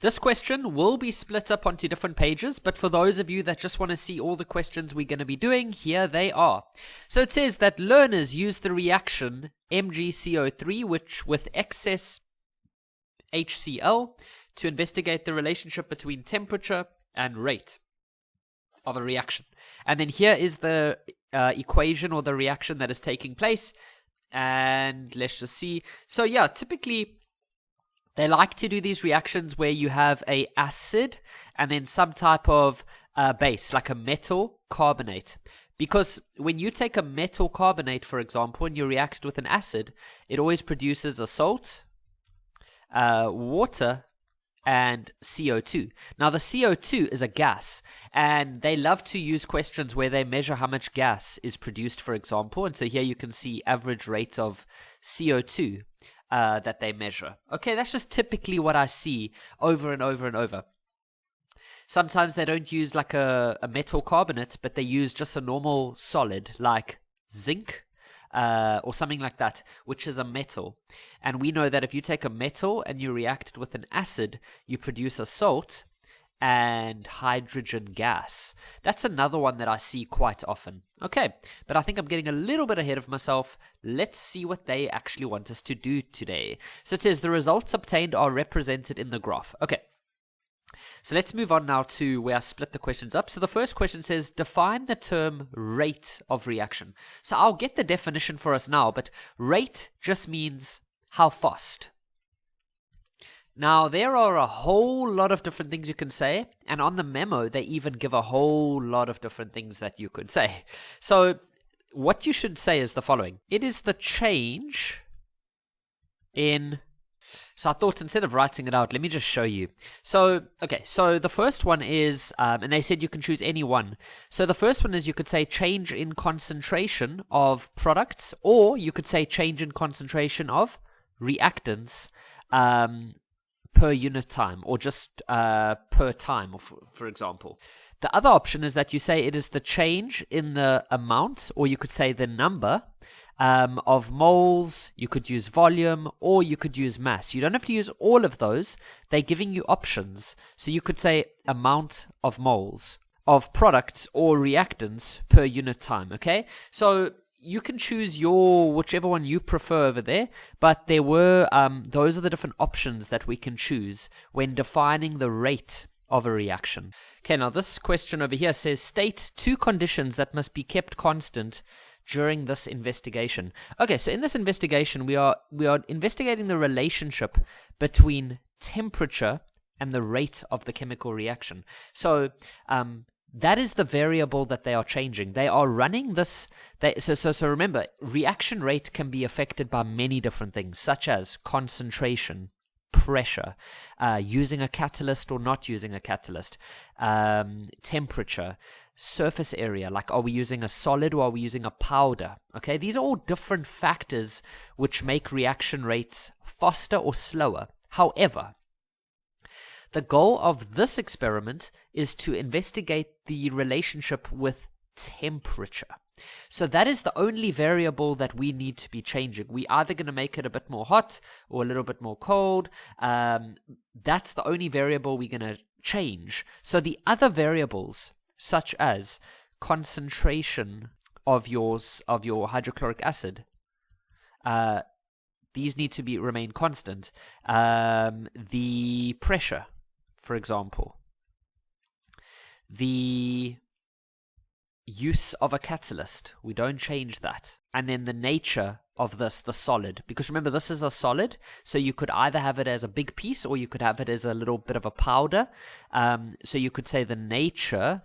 This question will be split up onto different pages, but for those of you that just want to see all the questions we're going to be doing, here they are. So it says that learners use the reaction MgCO3 which with excess HCl to investigate the relationship between temperature and rate of a reaction. And then here is the equation or the reaction that is taking place. And let's just see. So yeah, typically they like to do these reactions where you have a acid and then some type of base, like a metal carbonate. Because when you take a metal carbonate, for example, and you react it with an acid, it always produces a salt, water, and CO2. Now, the CO2 is a gas, and they love to use questions where they measure how much gas is produced, for example. And so here you can see average rate of CO2 that they measure. Okay, that's just typically what I see over and over and over. Sometimes they don't use like a metal carbonate, but they use just a normal solid like zinc or something like that, which is a metal. And we know that if you take a metal and you react it with an acid, you produce a salt and hydrogen gas. That's another one that I see quite often. Okay, but I think I'm getting a little bit ahead of myself. Let's see what they actually want us to do today. So it says the results obtained are represented in the graph. Okay, so let's move on now to where I split the questions up. So the first question says, define the term rate of reaction. So I'll get the definition for us now, but rate just means how fast. Now, there are a whole lot of different things you can say, and on the memo, they even give a whole lot of different things that you could say. So what you should say is the following. It is the change in... So I thought instead of writing it out, let me just show you. So, okay, so the first one is, and they said you can choose any one. So the first one is you could say change in concentration of products, or you could say change in concentration of reactants per unit time, or just per time, for example. The other option is that you say it is the change in the amount, or you could say the number of moles. You could use volume, or you could use mass. You don't have to use all of those. They're giving you options. So you could say amount of moles of products or reactants per unit time, okay? So you can choose whichever one you prefer over there, but there were, those are the different options that we can choose when defining the rate of a reaction. Okay, now this question over here says, state two conditions that must be kept constant during this investigation. Okay, so in this investigation, we are investigating the relationship between temperature and the rate of the chemical reaction. So, that is the variable that they are changing. They are running this. So remember, reaction rate can be affected by many different things, such as concentration, pressure, using a catalyst or not using a catalyst, temperature, surface area, like are we using a solid or are we using a powder? Okay, these are all different factors which make reaction rates faster or slower. However, the goal of this experiment is to investigate the relationship with temperature. So that is the only variable that we need to be changing. We're either going to make it a bit more hot or a little bit more cold. That's the only variable we're going to change. So the other variables, such as concentration of your hydrochloric acid, these need to remain constant. The pressure, for example, the use of a catalyst, we don't change that. And then the nature of this, the solid, because remember this is a solid, so you could either have it as a big piece or you could have it as a little bit of a powder. So you could say the nature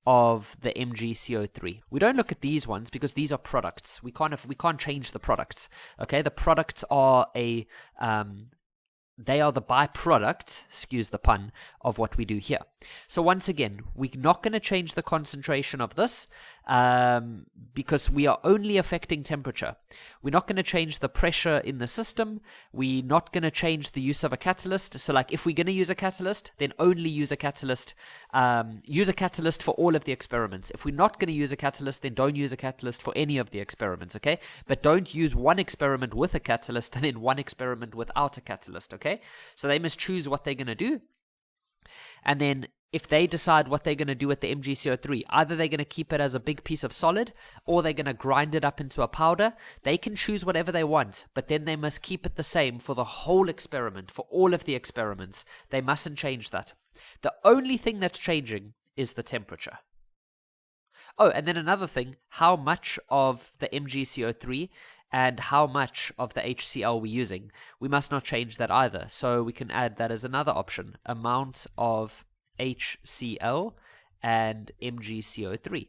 of the MgCO3. We don't look at these ones because these are products. We can't change the products. Okay, the products are they are the byproduct, excuse the pun, of what we do here. So once again, we're not going to change the concentration of this. because we are only affecting temperature. We're not going to change the pressure in the system. We're not going to change the use of a catalyst. So like if we're going to use a catalyst, then only use a catalyst. Use a catalyst for all of the experiments. If we're not going to use a catalyst, then don't use a catalyst for any of the experiments, okay? But don't use one experiment with a catalyst and then one experiment without a catalyst, okay? So they must choose what they're going to do. And then if they decide what they're going to do with the MgCO3, either they're going to keep it as a big piece of solid or they're going to grind it up into a powder. They can choose whatever they want, but then they must keep it the same for the whole experiment, for all of the experiments. They mustn't change that. The only thing that's changing is the temperature. Oh, and then another thing, how much of the MgCO3 and how much of the HCl we're using. We must not change that either. So we can add that as another option, amount of HCl and MgCO3.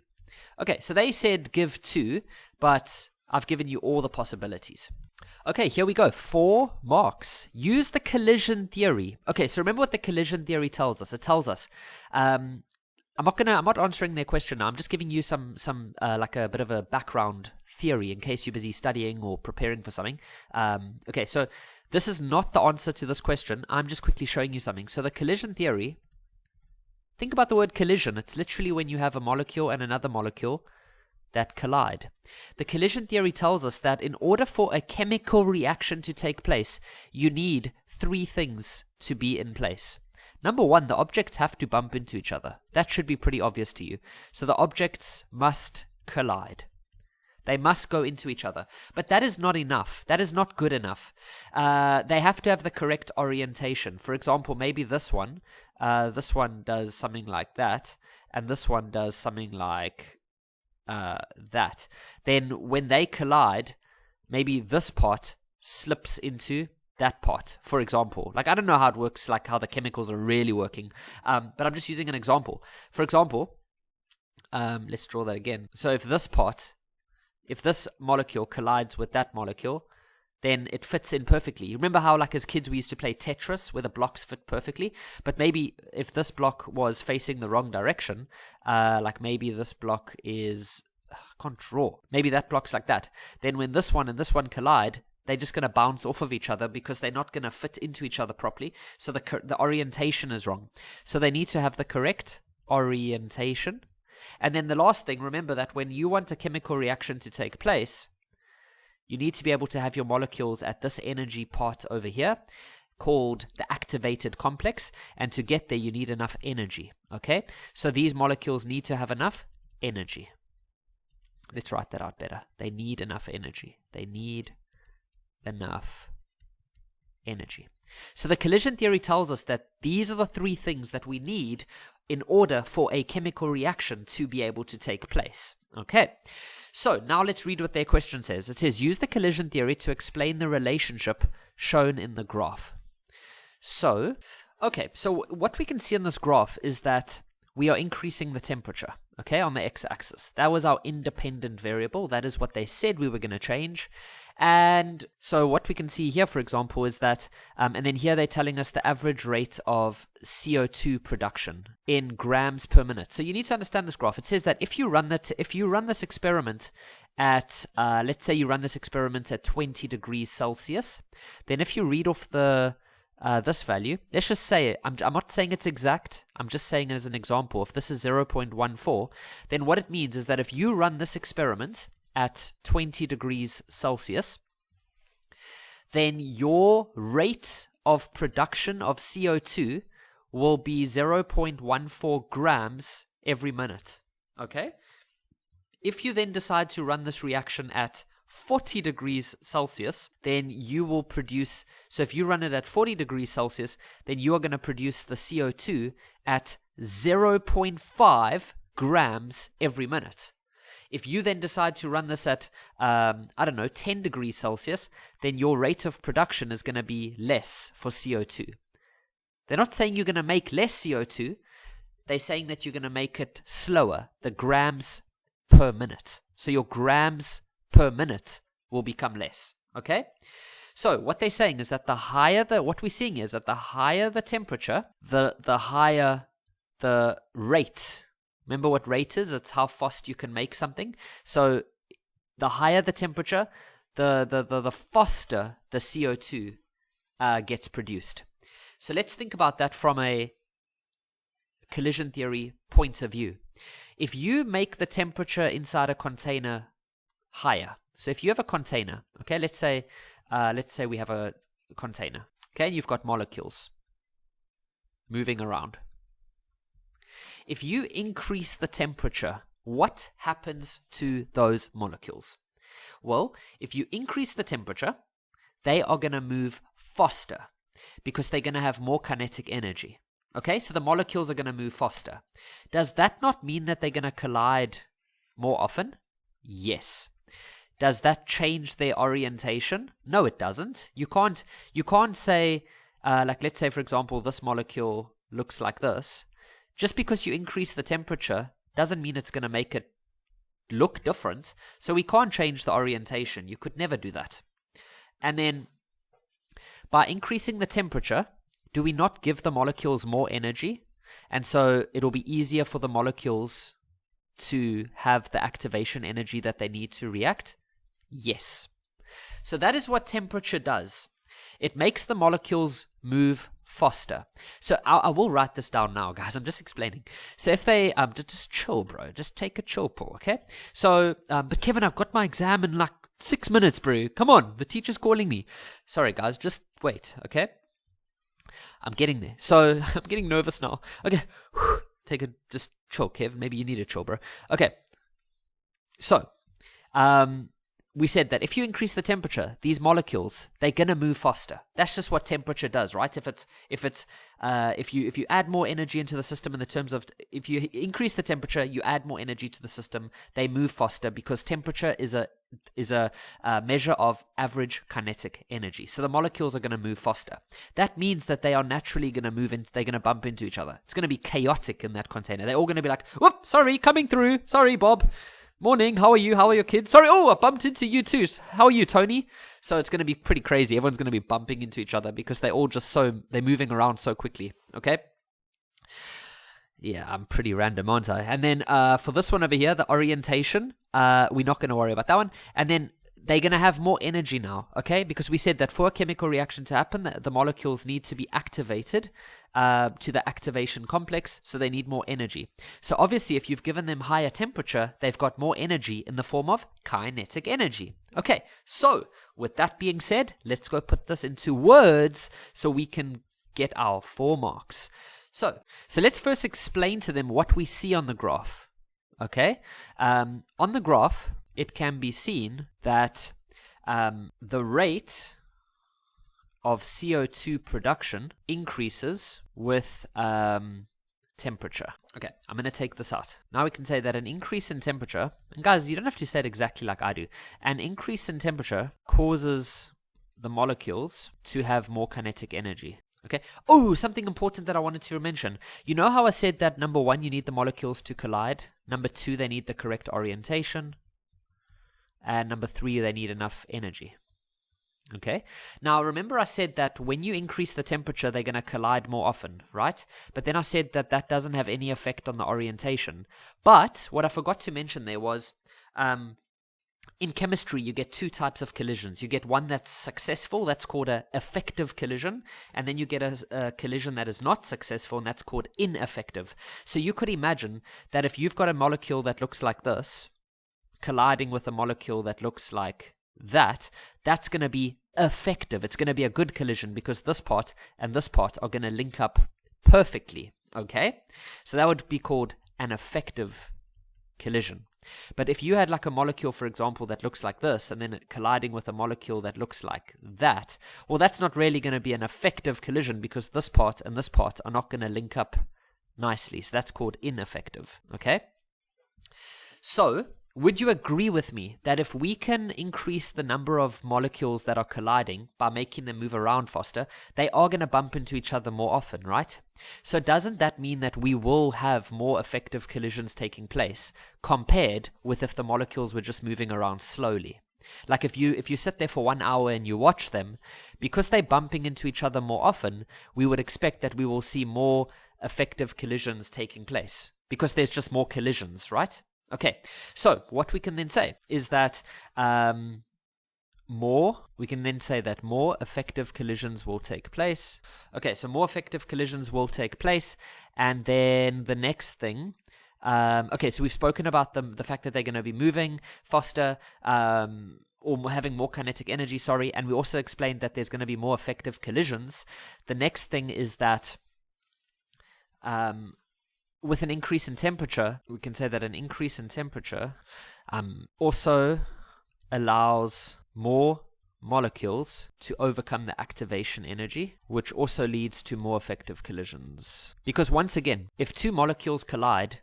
Okay, so they said give 2, but I've given you all the possibilities. Okay, here we go. 4 marks. Use the collision theory. Okay, so remember what the collision theory tells us. It tells us, I'm not answering their question now. I'm just giving you some like a bit of a background theory in case you're busy studying or preparing for something. Okay, so this is not the answer to this question. I'm just quickly showing you something. So the collision theory, think about the word collision. It's literally when you have a molecule and another molecule that collide. The collision theory tells us that in order for a chemical reaction to take place, you need 3 things to be in place. Number 1, the objects have to bump into each other. That should be pretty obvious to you. So the objects must collide. They must go into each other. But that is not enough. That is not good enough. They have to have the correct orientation. For example, maybe this one does something like that, and this one does something like that. Then when they collide, maybe this part slips into that part, for example. Like, I don't know how it works, like how the chemicals are really working, but I'm just using an example. For example, let's draw that again. So if this molecule collides with that molecule, then it fits in perfectly. You remember how, like, as kids we used to play Tetris where the blocks fit perfectly? But maybe if this block was facing the wrong direction, like maybe this block is, I can't draw. Maybe that block's like that. Then when this one and this one collide, they're just going to bounce off of each other because they're not going to fit into each other properly. So the orientation is wrong. So they need to have the correct orientation. And then the last thing, remember that when you want a chemical reaction to take place, you need to be able to have your molecules at this energy part over here called the activated complex. And to get there, you need enough energy. Okay? So these molecules need to have enough energy. Let's write that out better. They need enough energy. They need enough energy. So the collision theory tells us that these are the 3 things that we need in order for a chemical reaction to be able to take place. Okay, so now let's read what their question says. It says, use the collision theory to explain the relationship shown in the graph. So, okay, so what we can see in this graph is that we are increasing the temperature, okay, on the x-axis. That was our independent variable. That is what they said we were going to change. And so what we can see here, for example, is that, and then here they're telling us the average rate of CO2 production in grams per minute. So you need to understand this graph. It says that if you run this experiment at, let's say you run this experiment at 20 degrees Celsius, then if you read off the this value, let's just say, I'm not saying it's exact, I'm just saying as an example, if this is 0.14, then what it means is that if you run this experiment at 20 degrees Celsius, then your rate of production of CO2 will be 0.14 grams every minute. Okay? If you then decide to run this reaction at 40 degrees Celsius, then you will produce, so if you run it at 40 degrees Celsius, then you are going to produce the CO2 at 0.5 grams every minute. If you then decide to run this at, 10 degrees Celsius, then your rate of production is going to be less for CO2. They're not saying you're going to make less CO2. They're saying that you're going to make it slower, the grams per minute. So your grams per minute will become less. Okay? So what they're saying is that what we're seeing is that the higher the temperature, the higher the rate Remember what rate is? It's how fast you can make something. So the higher the temperature, the faster the CO2 gets produced. So let's think about that from a collision theory point of view. If you make the temperature inside a container higher, so if you have a container, okay, let's say we have a container, okay, and you've got molecules moving around. If you increase the temperature, what happens to those molecules? Well, if you increase the temperature, they are going to move faster because they're going to have more kinetic energy. Okay, so the molecules are going to move faster. Does that not mean that they're going to collide more often? Yes. Does that change their orientation? No, it doesn't. You can't say, like let's say for example, this molecule looks like this. Just because you increase the temperature doesn't mean it's going to make it look different. So we can't change the orientation. You could never do that. And then by increasing the temperature, do we not give the molecules more energy? And so it'll be easier for the molecules to have the activation energy that they need to react? Yes. So that is what temperature does. It makes the molecules move faster. So I will write this down now, guys. I'm just explaining. So if they just chill, bro. Just take a chill pill, okay? So, but Kevin, I've got my exam in like 6 minutes, bro. Come on, the teacher's calling me. Sorry, guys. Just wait, okay? I'm getting there. So I'm getting nervous now. Okay, just chill, Kev. Maybe you need a chill, bro. Okay. So, we said that if you increase the temperature, these molecules, they're gonna move faster. That's just what temperature does, right? If you add more energy into the system in the terms of, if you increase the temperature, you add more energy to the system, they move faster because temperature is a measure of average kinetic energy. So the molecules are going to move faster. That means that they are naturally going to move in, they're going to bump into each other. It's going to be chaotic in that container. They're all going to be like, whoop, sorry, coming through. Sorry, Bob. Morning, how are you? How are your kids? Sorry, I bumped into you too. How are you, Tony? So it's going to be pretty crazy. Everyone's going to be bumping into each other because they're moving around so quickly. Okay? Yeah, I'm pretty random, aren't I? And then for this one over here, the orientation, we're not going to worry about that one. And then they're going to have more energy now, okay? Because we said that for a chemical reaction to happen, the molecules need to be activated to the activation complex, so they need more energy. So obviously, if you've given them higher temperature, they've got more energy in the form of kinetic energy. Okay, so with that being said, let's go put this into words so we can get our 4 marks. So let's first explain to them what we see on the graph. Okay, on the graph, it can be seen that the rate of CO2 production increases with temperature. Okay, I'm going to take this out. Now we can say that an increase in temperature, and guys, you don't have to say it exactly like I do, an increase in temperature causes the molecules to have more kinetic energy. Okay. Oh, something important that I wanted to mention. You know how I said that number 1, you need the molecules to collide. Number 2, they need the correct orientation. And number 3, they need enough energy. Okay. Now, remember I said that when you increase the temperature, they're going to collide more often, right? But then I said that that doesn't have any effect on the orientation. But what I forgot to mention there was, in chemistry, you get 2 types of collisions. You get one that's successful, that's called an effective collision, and then you get a collision that is not successful, and that's called ineffective. So you could imagine that if you've got a molecule that looks like this, colliding with a molecule that looks like that, that's going to be effective. It's going to be a good collision because this part and this part are going to link up perfectly, okay? So that would be called an effective collision. But if you had like a molecule, for example, that looks like this, and then colliding with a molecule that looks like that, well, that's not really going to be an effective collision because this part and this part are not going to link up nicely. So that's called ineffective, okay? So, would you agree with me that if we can increase the number of molecules that are colliding by making them move around faster, they are going to bump into each other more often, right? So doesn't that mean that we will have more effective collisions taking place compared with if the molecules were just moving around slowly? Like if you sit there for 1 hour and you watch them, because they're bumping into each other more often, we would expect that we will see more effective collisions taking place because there's just more collisions, right? Okay, so what we can then say is that more effective collisions will take place. Okay, so more effective collisions will take place, and then the next thing, okay, so we've spoken about the fact that they're going to be moving faster, or having more kinetic energy, and we also explained that there's going to be more effective collisions. The next thing is that with an increase in temperature, we can say that an increase in temperature also allows more molecules to overcome the activation energy, which also leads to more effective collisions. Because once again, if two molecules collide,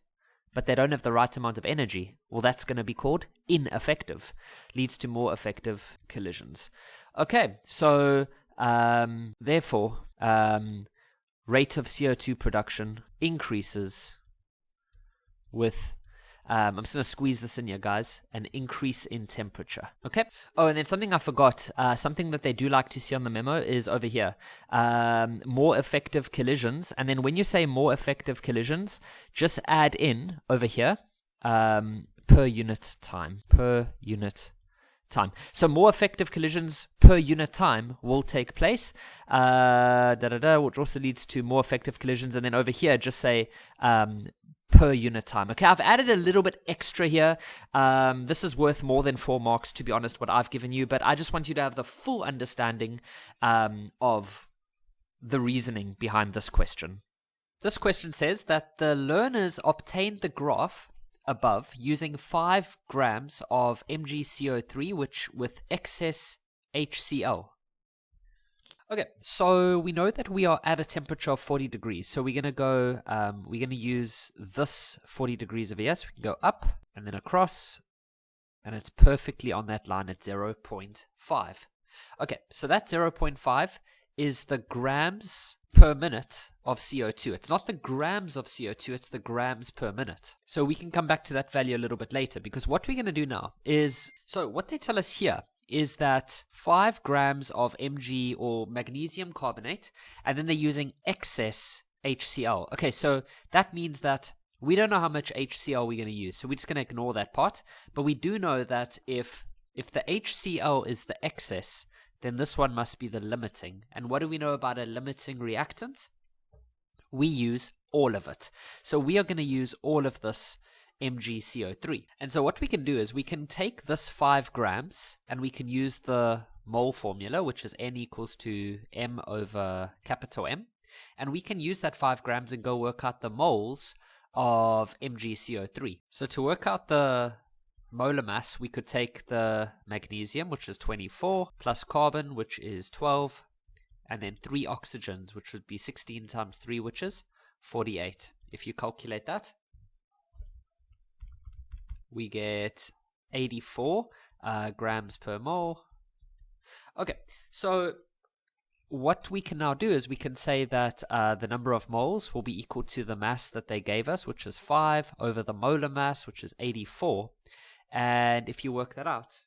but they don't have the right amount of energy, well, that's going to be called ineffective. Leads to more effective collisions. Okay, so therefore, rate of CO2 production increases with, I'm just going to squeeze this in here, guys, an increase in temperature. Okay? Oh, and then something I forgot, something that they do like to see on the memo is over here. More effective collisions. And then when you say more effective collisions, just add in over here per unit time. Per unit time. So more effective collisions per unit time will take place, which also leads to more effective collisions. And then over here, just say per unit time. Okay, I've added a little bit extra here. This is worth more than 4 marks, to be honest, what I've given you, but I just want you to have the full understanding of the reasoning behind this question. This question says that the learners obtained the graph above using 5 grams of MgCO3 with excess HCl. Okay, so we know that we are at a temperature of 40 degrees. So we're going to use this 40 degrees over here. So we can go up and then across, and it's perfectly on that line at 0.5. Okay, so that 0.5 is the grams per minute of CO2. It's not the grams of CO2, it's the grams per minute. So we can come back to that value a little bit later, because what we're going to do now is, so what they tell us here is that 5 grams of Mg or magnesium carbonate, and then they're using excess HCl. Okay, so that means that we don't know how much HCl we're going to use, so we're just going to ignore that part. But we do know that if the HCl is the excess, then this one must be the limiting. And what do we know about a limiting reactant? We use all of it. So we are going to use all of this MgCO3. And so what we can do is we can take this 5 grams and we can use the mole formula, which is N equals to M over capital M. And we can use that 5 grams and go work out the moles of MgCO3. So to work out the molar mass, we could take the magnesium, which is 24, plus carbon, which is 12, and then 3 oxygens, which would be 16 times 3, which is 48. If you calculate that, we get 84 grams per mole. Okay, so what we can now do is we can say that the number of moles will be equal to the mass that they gave us, which is 5, over the molar mass, which is 84. And if you work that out,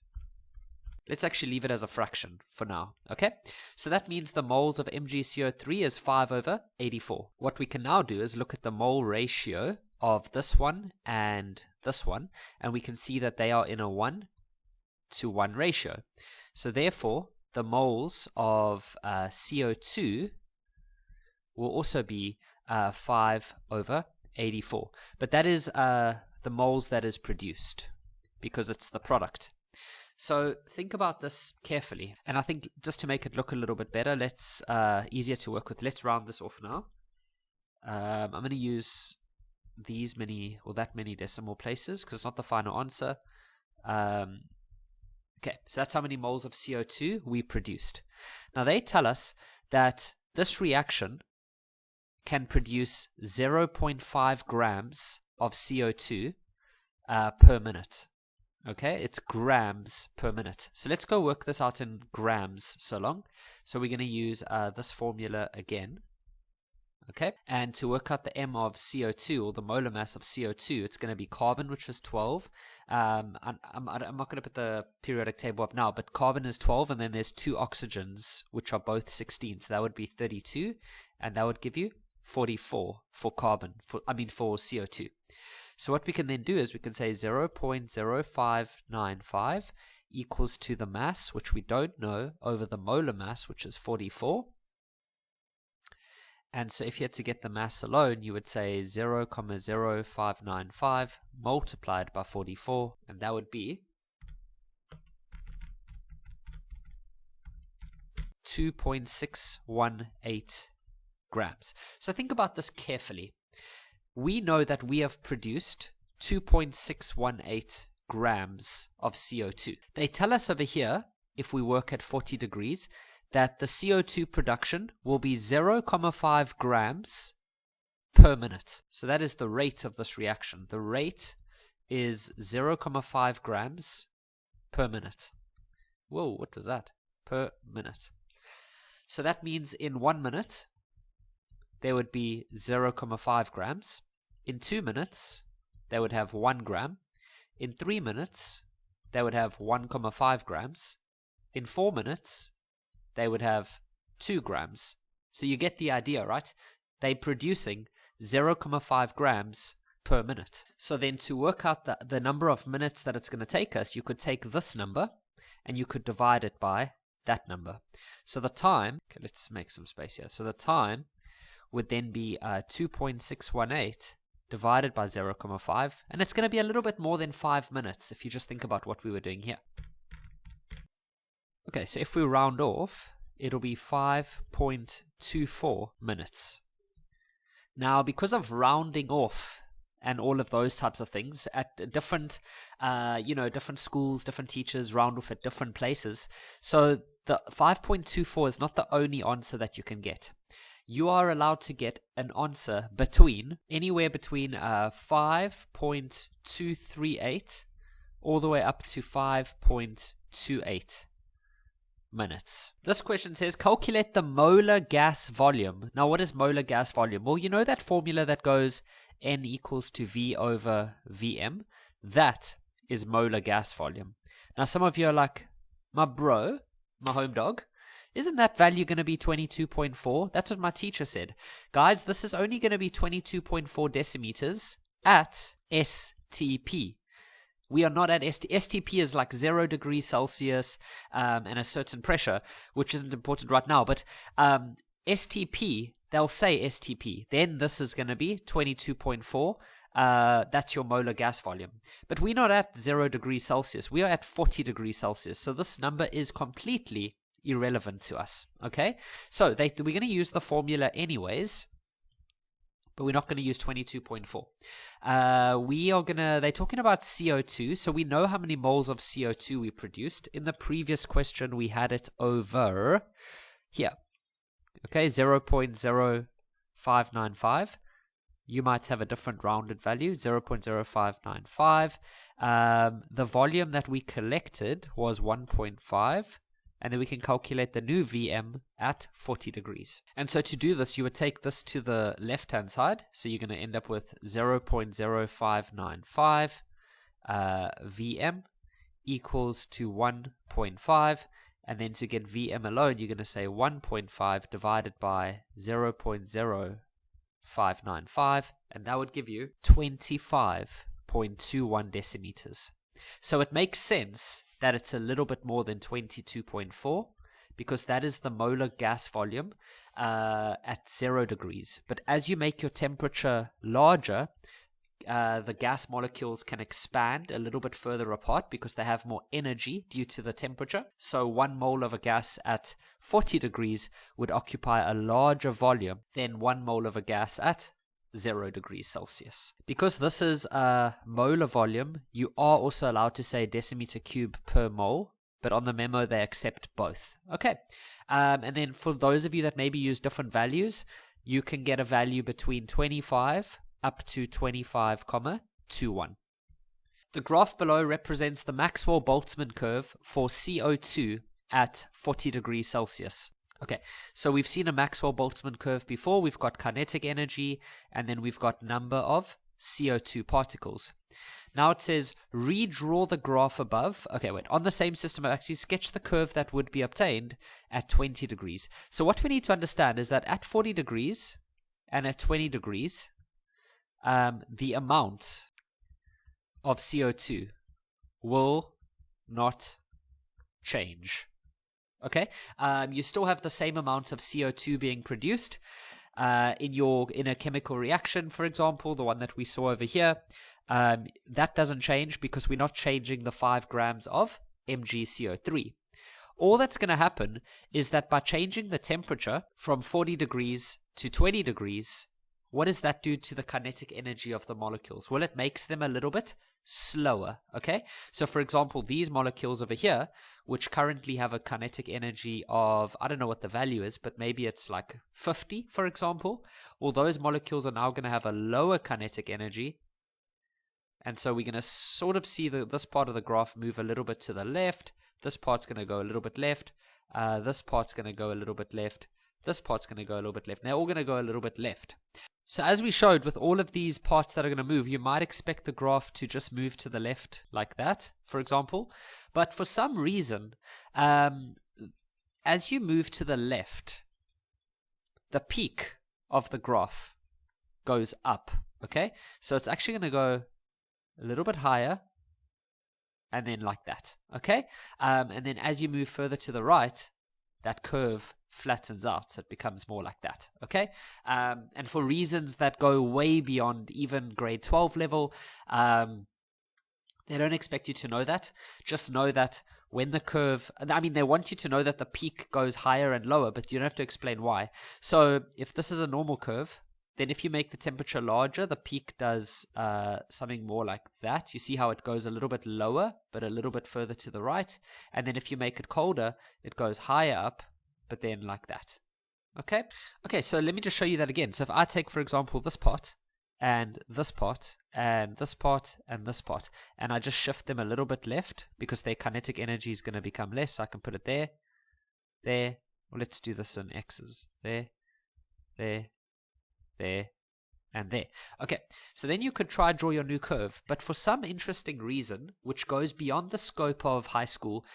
let's actually leave it as a fraction for now, okay? So that means the moles of MgCO3 is 5 over 84. What we can now do is look at the mole ratio of this one and this one, and we can see that they are in a 1:1 ratio. So therefore, the moles of CO2 will also be 5 over 84. But that is the moles that is produced, because it's the product. So think about this carefully. And I think just to make it look a little bit better, let's easier to work with, let's round this off now. I'm going to use these many or that many decimal places because it's not the final answer. Okay, so that's how many moles of CO2 we produced. Now they tell us that this reaction can produce 0.5 grams of CO2 per minute. Okay, it's grams per minute. So let's go work this out in grams so long. So we're going to use this formula again. Okay, and to work out the M of CO2, or the molar mass of CO2, it's going to be carbon, which is 12. I'm not going to put the periodic table up now, but carbon is 12, and then there's 2 oxygens, which are both 16. So that would be 32, and that would give you 44 for carbon, for CO2. So what we can then do is we can say 0.0595 equals to the mass, which we don't know, over the molar mass, which is 44. And so if you had to get the mass alone, you would say 0.0595 multiplied by 44, and that would be 2.618 grams. So think about this carefully. We know that we have produced 2.618 grams of CO2. They tell us over here, if we work at 40 degrees, that the CO2 production will be 0.5 grams per minute. So that is the rate of this reaction. The rate is 0.5 grams per minute. Whoa, what was that? Per minute. So that means in 1 minute, there would be 0.5 grams. In 2 minutes, they would have 1 gram. In 3 minutes, they would have 1.5 grams. In 4 minutes, they would have 2 grams. So you get the idea, right? They're producing 0.5 grams per minute. So then to work out the number of minutes that it's going to take us, you could take this number and you could divide it by that number. So the time, okay, let's make some space here. So the time would then be 2.618 divided by 0.5, and it's going to be a little bit more than 5 minutes if you just think about what we were doing here. Okay, so if we round off, it'll be 5.24 minutes. Now, because of rounding off and all of those types of things at different, different schools, different teachers round off at different places. So the 5.24 is not the only answer that you can get. You are allowed to get an answer anywhere between 5.238 all the way up to 5.28 minutes. This question says, calculate the molar gas volume. Now, what is molar gas volume? Well, you know that formula that goes N equals to V over Vm? That is molar gas volume. Now, some of you are like, my home dog, isn't that value going to be 22.4? That's what my teacher said. Guys, this is only going to be 22.4 decimeters at STP. We are not at STP is like 0 degrees Celsius and a certain pressure, which isn't important right now. But STP, they'll say STP. Then this is going to be 22.4. That's your molar gas volume. But we're not at 0 degrees Celsius. We are at 40 degrees Celsius. So this number is completely irrelevant to us. Okay? So we're going to use the formula anyways, but we're not going to use 22.4. They're talking about CO2, so we know how many moles of CO2 we produced. In the previous question, we had it over here. Okay, 0.0595. You might have a different rounded value, 0.0595. The volume that we collected was 1.5. And then we can calculate the new Vm at 40 degrees. And so to do this, you would take this to the left-hand side. So you're going to end up with 0.0595 Vm equals to 1.5. And then to get Vm alone, you're going to say 1.5 divided by 0.0595. And that would give you 25.21 decimeters. So it makes sense that it's a little bit more than 22.4 because that is the molar gas volume at 0 degrees. But as you make your temperature larger, the gas molecules can expand a little bit further apart because they have more energy due to the temperature. So 1 mole of a gas at 40 degrees would occupy a larger volume than 1 mole of a gas at 0 degrees Celsius. Because this is a molar volume, you are also allowed to say decimeter cube per mole, but on the memo they accept both. Okay, and then for those of you that maybe use different values, you can get a value between 25 up to 25,21. The graph below represents the Maxwell-Boltzmann curve for CO2 at 40 degrees Celsius. Okay, so we've seen a Maxwell-Boltzmann curve before. We've got kinetic energy, and then we've got number of CO2 particles. Now it says, redraw the graph above. Okay, wait, on the same system, I've actually sketched the curve that would be obtained at 20 degrees. So what we need to understand is that at 40 degrees and at 20 degrees, the amount of CO2 will not change. Okay, you still have the same amount of CO2 being produced in a chemical reaction, for example, the one that we saw over here. That doesn't change because we're not changing the 5 grams of MgCO3. All that's going to happen is that by changing the temperature from 40 degrees to 20 degrees, what does that do to the kinetic energy of the molecules? Well, it makes them a little bit slower, okay? So, for example, these molecules over here, which currently have a kinetic energy of, I don't know what the value is, but maybe it's like 50, for example. Well, those molecules are now going to have a lower kinetic energy. And so we're going to sort of see this part of the graph move a little bit to the left. This part's going to go a little bit left. This part's going to go a little bit left. This part's going to go a little bit left. They're all going to go a little bit left. So as we showed, with all of these parts that are going to move, you might expect the graph to just move to the left like that, for example. But for some reason, as you move to the left, the peak of the graph goes up, okay? So it's actually going to go a little bit higher, and then like that, okay? And then as you move further to the right, that curve flattens out, so it becomes more like that, okay? And for reasons that go way beyond even grade 12 level, they don't expect you to know that. Just know that when the curve, I mean, they want you to know that the peak goes higher and lower, but you don't have to explain why. So if this is a normal curve, then if you make the temperature larger, the peak does something more like that. You see how it goes a little bit lower, but a little bit further to the right. And then if you make it colder, it goes higher up, but then like that. Okay? Okay, so let me just show you that again. So if I take, for example, this part, and this part, and this part, and this part, and I just shift them a little bit left, because their kinetic energy is going to become less, so I can put it there, there. Well, let's do this in X's. There, there, there, and there. Okay, so then you could try draw your new curve, but for some interesting reason, which goes beyond the scope of high school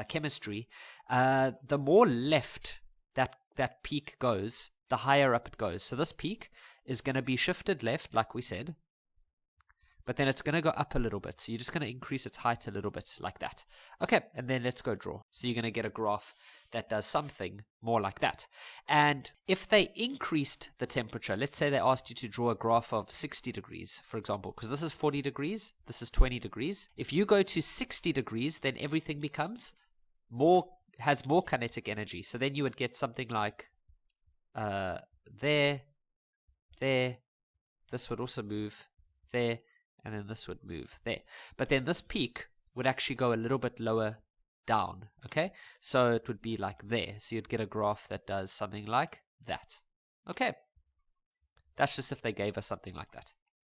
chemistry, the more left that peak goes, the higher up it goes. So this peak is going to be shifted left, like we said, but then it's going to go up a little bit. So you're just going to increase its height a little bit like that. Okay, and then let's go draw. So you're going to get a graph that does something more like that. And if they increased the temperature, let's say they asked you to draw a graph of 60 degrees, for example, because this is 40 degrees, this is 20 degrees. If you go to 60 degrees, then everything becomes has more kinetic energy. So then you would get something like there, this would also move there, and then this would move there. But then this peak would actually go a little bit lower down, okay? So it would be like there. So you'd get a graph that does something like that. Okay. That's just if they gave us something like that.